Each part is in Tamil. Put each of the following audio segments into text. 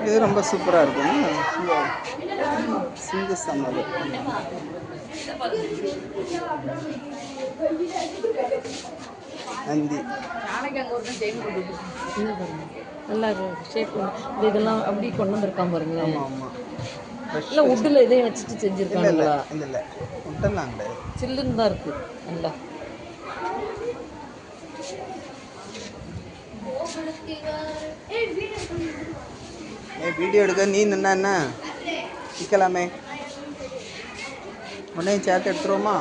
இது ரொம்ப சூப்பராக இருக்கும். சிந்து சம்மது நந்தி நல்லா ஷேப் இதெல்லாம் அப்படி கொண்டு வந்திருக்காம பாருங்களேன். ஆமாம் ஆமாம். இல்லை உட்டில் இதையும் வச்சுட்டு செஞ்சுருக்காங்களா? இல்லை இல்லை உட்டெல்லாம் கிடையாது, சில்லுன்னு தான் இருக்குது நல்லா. வீடியோ எடுக்க நீ நின்னா என்ன நிற்கலாமே. உன்னையும் சேர்த்து எடுத்துருவோமா?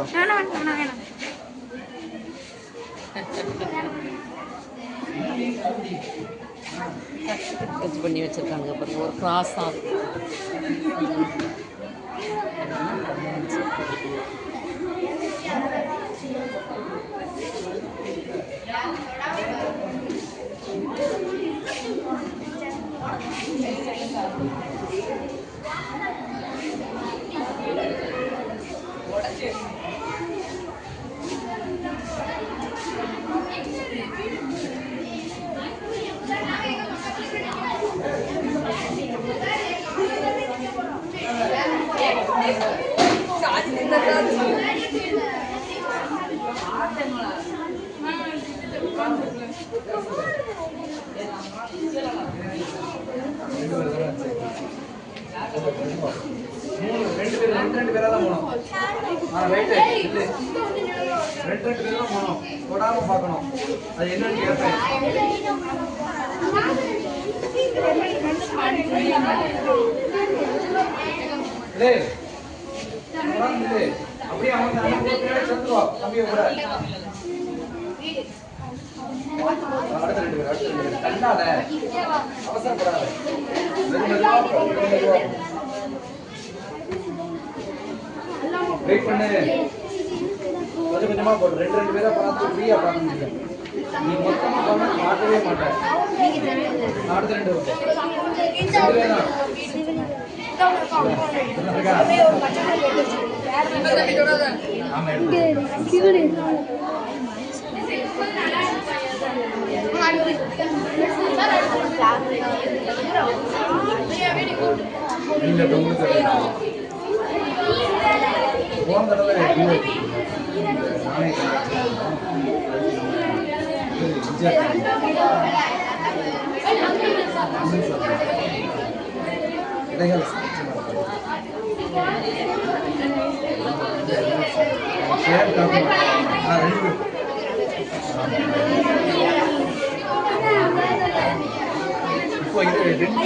ஸ்கெட்ச் பண்ணி வச்சுருக்காங்க பாருங்க, ஒரு கிராஸாக ரெண்டு பேரா தான் போகணும். ரைட்டு ரெண்டு பேர் தான் போகணும். தொடாம பார்க்கணும் அது என்னன்னு கேட்பேன். அப்படியே அவங்க சேர்த்துவா தம்பியை கூட. அடுத்த ரெண்டு பேர் தண்டாத அவசரப்படாத. வெயிட் பண்ணு, கொஞ்சம் கொஞ்சமா போடு. ரெண்டு பேரா பார்த்து ஃப்ரீயா பார்க்க முடியும். நீ மொத்தமா போனா மாட்டவே மாட்டேன். அடுத்த ரெண்டு இப்போ இது 2